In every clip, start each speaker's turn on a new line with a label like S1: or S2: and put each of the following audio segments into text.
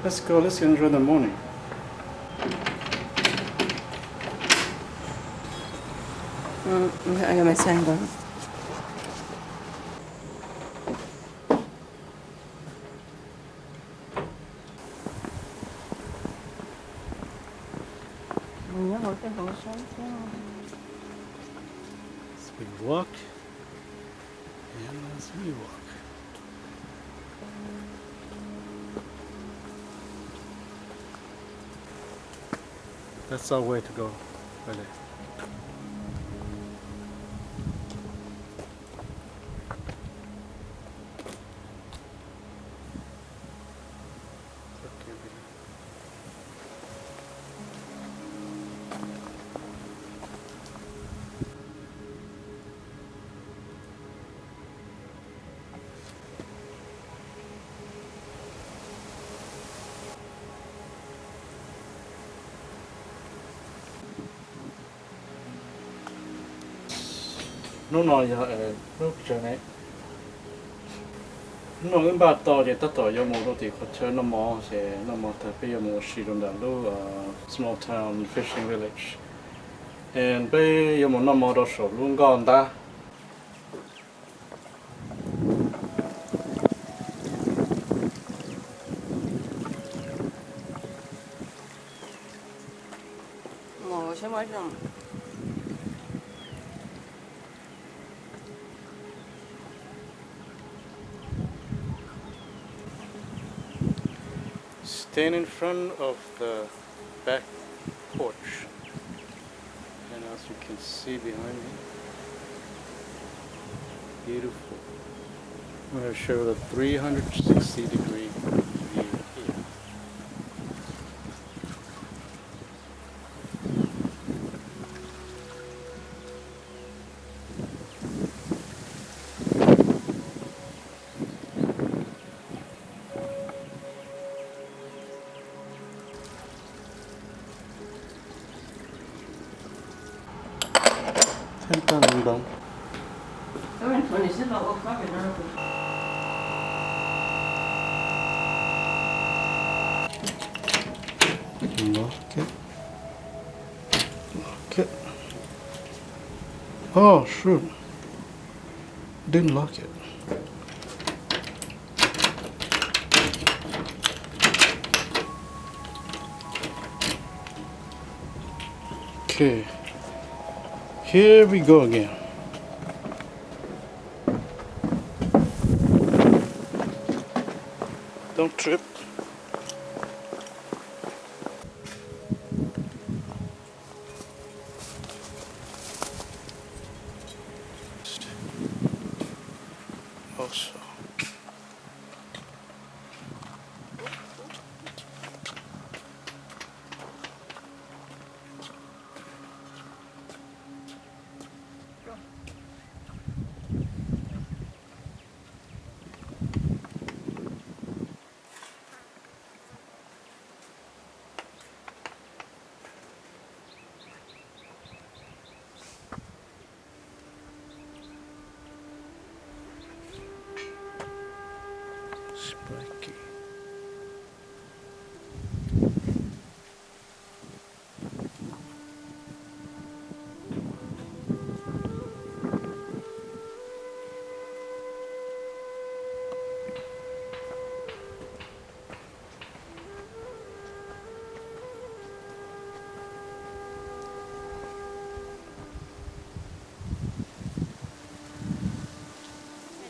S1: Let's go, let's enjoy the morning.
S2: Jag med sen då. Jag har det hos
S1: As we walk, and as we walk. That's our way to go, really. Nó nói nó chơi này nó cái bà tao thì tất cả những món thì có chơi nó mò sẽ nó mò thật bây giờ mò xí trong đó lu small town fishing village and bây giờ mò nó mò đó số luôn còn ta
S2: Mò sẽ mới rồi.
S1: Stand in front of the back porch, and as you can see behind me, beautiful. I'm going to show the 360-degree view here. Don't.
S2: Jag vet inte vad ni ser då och vad det är.
S1: Lock it. Lock it. Oh, shoot. Didn't lock it. Okay. Here we go again. Don't trip. Also. Spiky.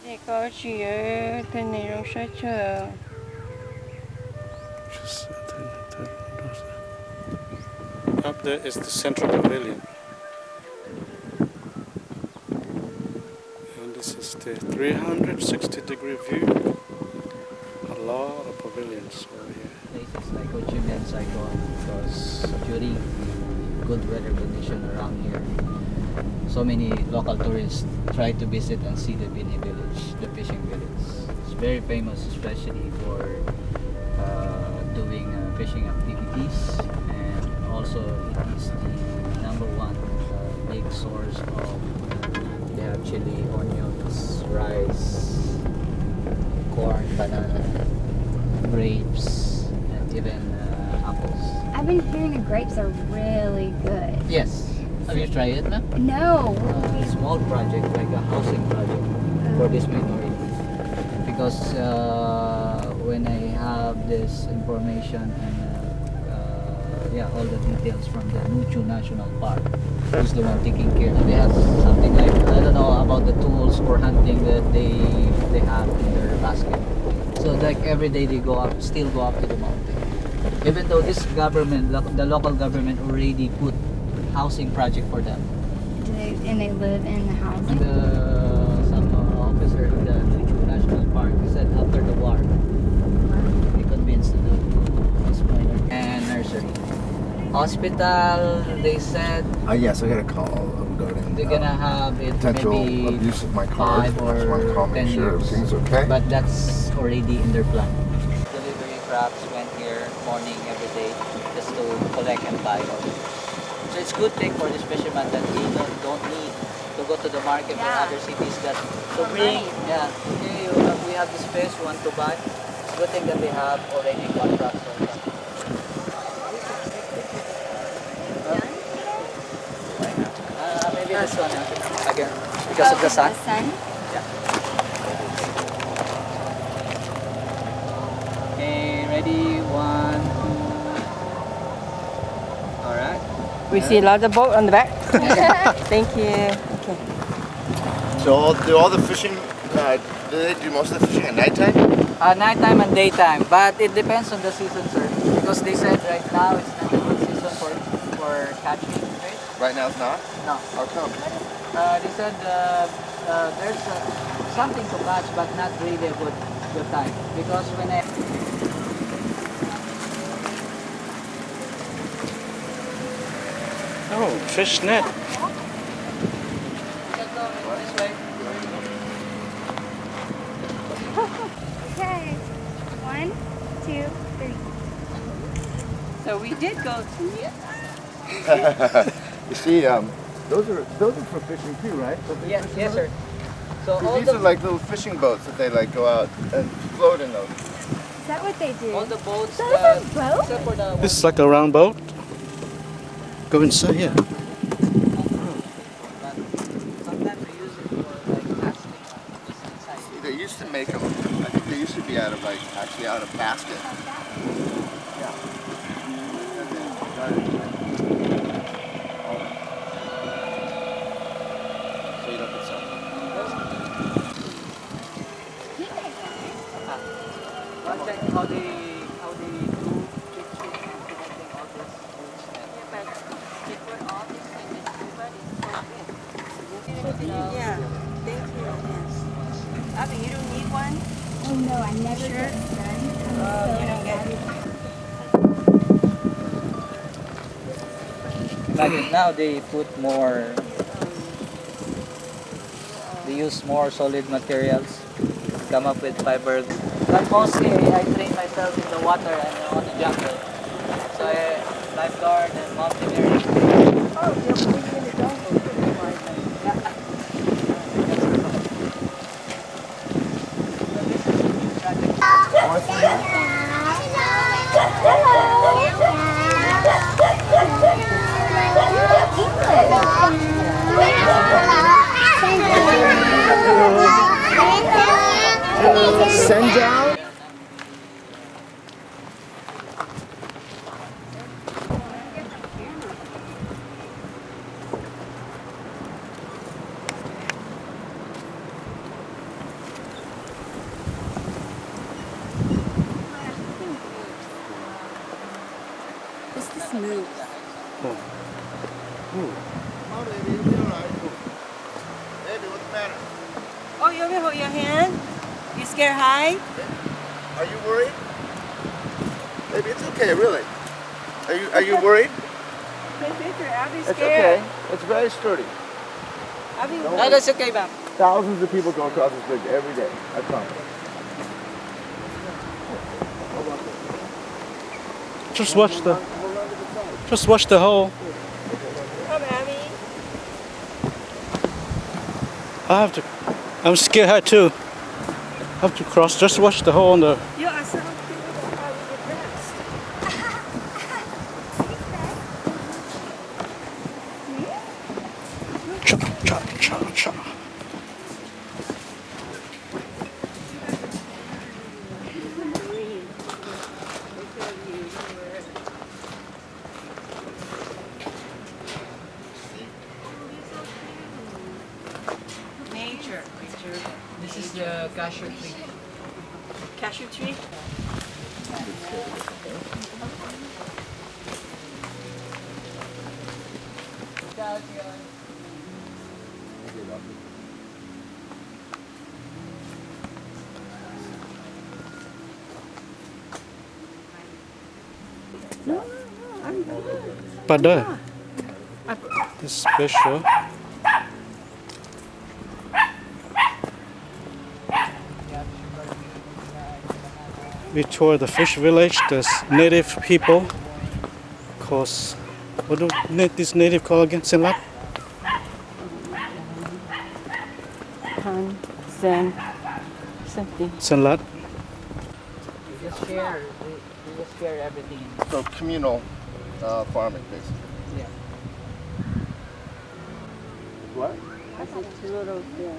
S2: Đây có chỉ ở tên này trong sách chờ.
S1: Just up there is the central pavilion. And this is the 360-degree view. A lot of pavilions over here.
S3: Places like Ho Chi Minh, Saigon, because during the good weather condition around here, so many local tourists try to visit and see the Bini village, the fishing village. It's very famous, especially for doing fishing activities, and also it is the number one big source of. They have chili, onions, rice, corn, banana, grapes, and even apples.
S4: I've been hearing the grapes are really good.
S3: Yes. Have you tried it, ma'am?
S4: No.
S3: A small project, like a housing project for this minority. Because when I have this information and all the details from the Muchu National Park, who's the one taking care. They have something like, I don't know about the tools for hunting that they have in their basket. So like every day they still go up to the mountain. Even though this government, the local government already put housing project for them.
S4: And they live in the housing?
S3: Some officer in the Muchu National Park, he said after the war, they convinced to do this minor and nursery. Hospital, they said
S5: Yes, I got a call regarding
S3: they're gonna have it
S5: potential
S3: maybe
S5: abuse of my card.
S3: 5
S5: I just want to call,
S3: or 10
S5: make sure
S3: years.
S5: everything's okay.
S3: But that's already in their plan. Delivery trucks went here morning every day just to collect and buy. So it's good thing for this fisherman that they don't need to go to the market or
S4: Yeah.
S3: other cities that to
S4: For
S3: bring.
S4: money.
S3: Yeah, okay, we have this fish, you want to buy. It's good thing that they have already contracts for that. Maybe this one again because of the sun.
S4: The sun?
S3: Okay, ready? 1, 2. All right.
S2: We see a lot of boat on the back. Thank you. Okay.
S5: So do all the fishing, do they do most of the fishing at nighttime?
S3: Nighttime and daytime, but it depends on the season, sir. Because they said right now it's not a good season for catching fish.
S5: Right now it's not?
S3: No.
S5: How come?
S3: They said there's something to catch, but not really a good time. Because when I
S1: Oh, fish net.
S3: this way.
S4: Okay. 1, 2, 3.
S2: So we did go to
S5: You see, those are for fishing too, right? So big
S3: Yes,
S5: fishing
S3: yes,
S5: boats?
S3: sir. So all
S5: These are
S3: the
S5: like little fishing boats that they like go out and float in those.
S4: So that what they do?
S3: All the boats,
S4: That is a boat?
S3: except for the
S1: This is like a round boat. Go inside here.
S3: but sometimes we use it for like casting just inside.
S5: They used to make them. I think they used to be out of actually out of basket. Yeah.
S1: So you don't put salt.
S3: Check how they do fixing and connecting all this boats and
S2: Yeah, thank you, yes. Abby, you don't need one?
S4: Oh no, I never get done.
S2: You don't get
S3: like now they put more, they use more solid materials to come up with fiber. But mostly I train myself in the water and on the jungle. So lifeguard and mountaineering.
S2: Oh, you're in the jungle.
S5: Senjao?
S4: Just the smooth.
S5: Baby, what's the matter?
S2: Oh, you want me to hold your hand? You scared high?
S5: Are you worried? Baby, it's okay, really. Are you worried?
S2: Take picture. Abby's
S5: It's
S2: scared.
S5: okay. It's very sturdy.
S2: Abby,
S3: No, that's okay, ma'am.
S5: Thousands of people go across this bridge every day. I promise.
S1: Just watch the hole.
S2: come, Abby.
S1: I'm scared high too. I have to cross. Just watch the hole on the.
S2: You are so cute. I was depressed.
S1: Cha cha cha cha.
S2: Nature.
S3: This is the cashew tree.
S2: Cashew tree.
S1: Pada. This special. We toured the fish village. There's native people. Cause what do this native call again? Senlat?
S2: Han, Sen, something.
S1: Senlat.
S3: We just share everything.
S5: So communal farming, basically.
S3: Yeah.
S5: What?
S2: I said two little, yeah.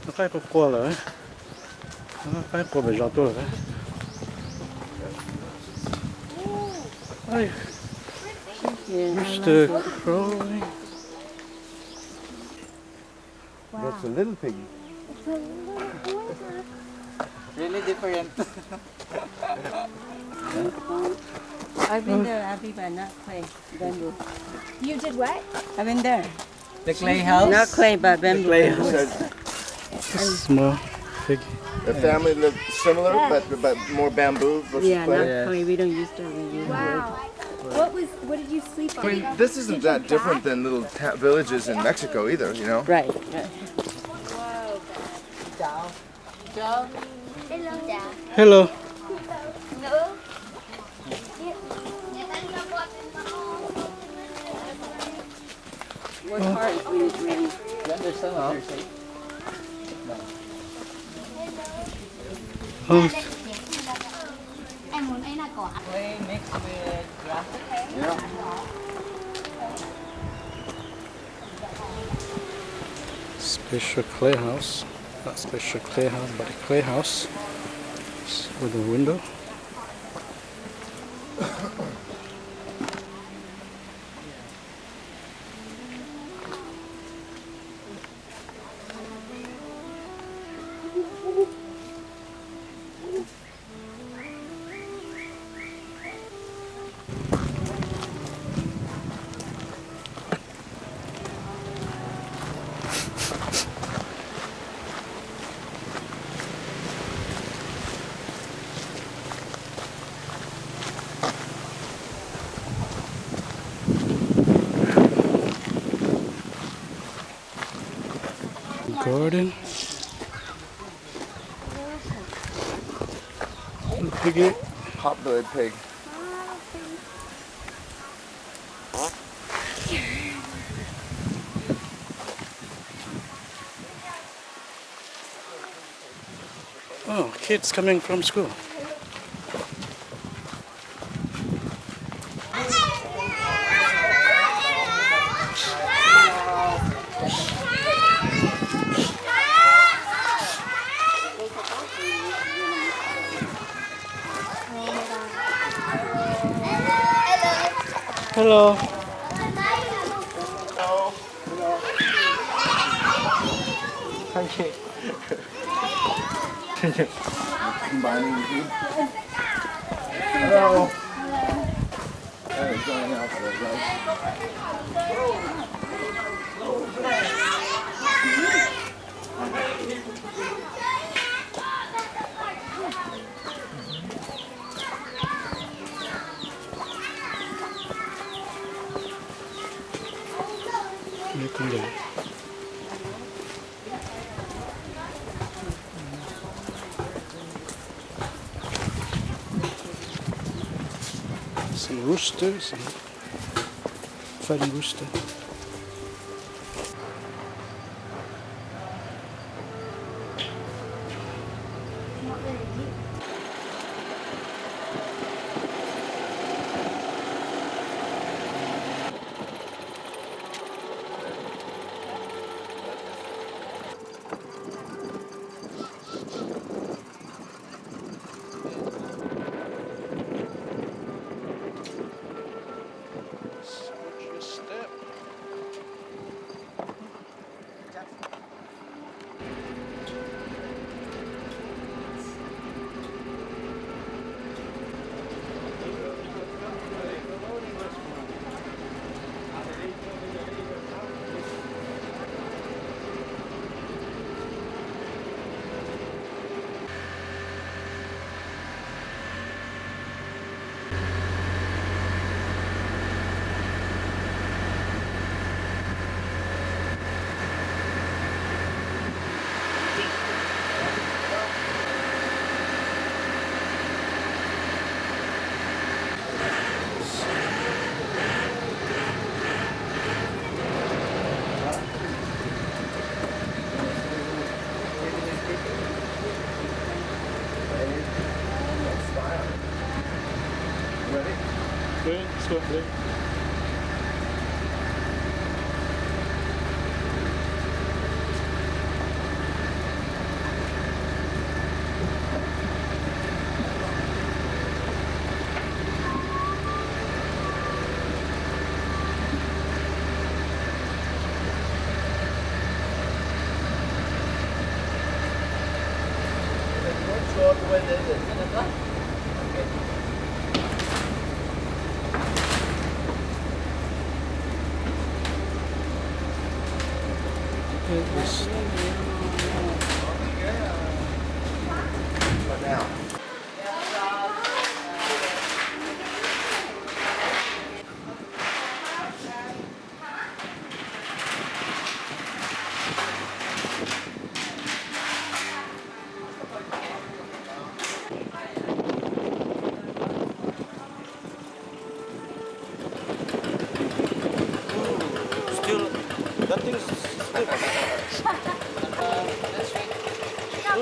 S1: Nó khai có qua rồi. Nó khai qua về giọt tôi rồi. Ay, Mr. Crowley.
S5: That's a little piggy.
S3: Really different.
S2: I've been there, Abby, but not play. Bamboo.
S4: You did what?
S2: I've been there.
S3: The clay house.
S2: Not clay, but bamboo.
S3: clay
S5: You
S3: house.
S5: said
S1: Small pig.
S5: the family lived similar, but more bamboo versus
S2: Yeah,
S5: clay.
S2: not
S3: Yes.
S2: clay. We don't use that. We use wood.
S4: Wow. What did you sleep on?
S5: I mean, this isn't that different than little villages in Mexico either, you know?
S2: Right.
S1: Hello.
S2: What part is really
S3: You understand what you're saying?
S1: Oh,
S3: Clay mixed with grass.
S1: special clay house. Not special clay house, but a clay house with a window. Garden. Little piggy.
S5: Pot-bellied pig.
S1: Oh, kids coming from school. Hello.
S5: Combining the two. Hello. That is going out for those, right?
S1: Look at that. Some roosters, some fighting rooster. Watch your step. Good, swiftly.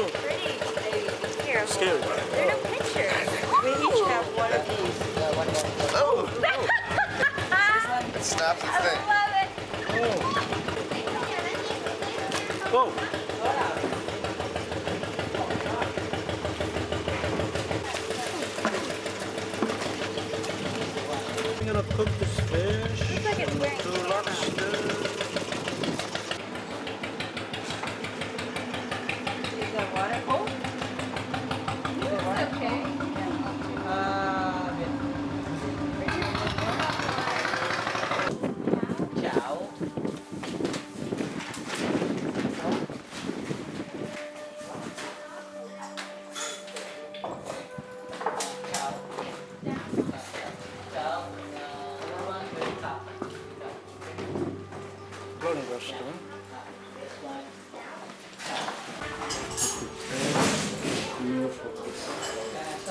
S2: pretty. They here.
S1: Scary.
S2: They're no pictures. We each have one of these.
S5: Oh! It snaps its thing.
S2: Love it.
S1: Whoa! I'm gonna cook this fish.
S2: Looks like it's wearing
S1: Do
S2: camo.
S1: lobster.
S2: Is that water cold? It's okay.
S3: Ciao.
S1: Floating restaurant. Beautiful.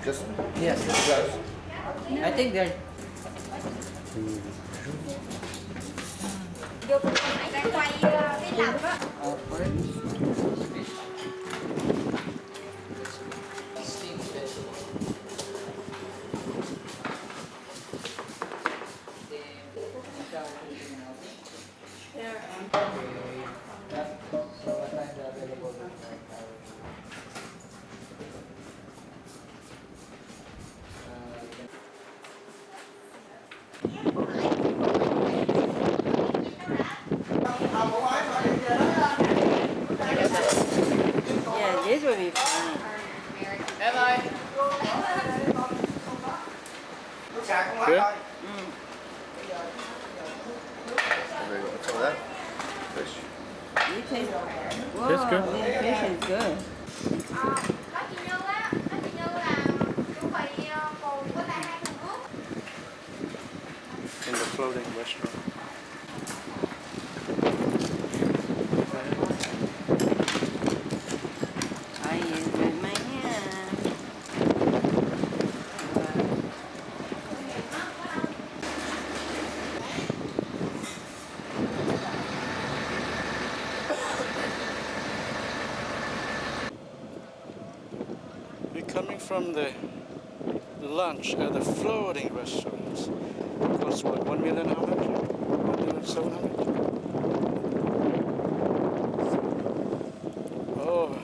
S5: Just
S3: Yes, I think they're
S4: Vô cùng đang quay cái làm á.
S3: fish. Steamed fish. So what time are available?
S2: Yeah, this would be fun.
S1: Good?
S5: there you go. What's all that? Fish.
S2: You taste. Whoa,
S1: Tastes good.
S2: this fish is good.
S4: Bác chị Như á, bác chị Như là chuẩn bị cùng với lại hai thùng nước.
S1: In the floating restaurant.
S2: I use with my hand.
S1: We're coming from the lunch at the floating restaurants. It costs what, 1 million how much? 1,700,000? Oh,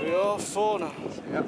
S1: we're all full now.
S5: Yep.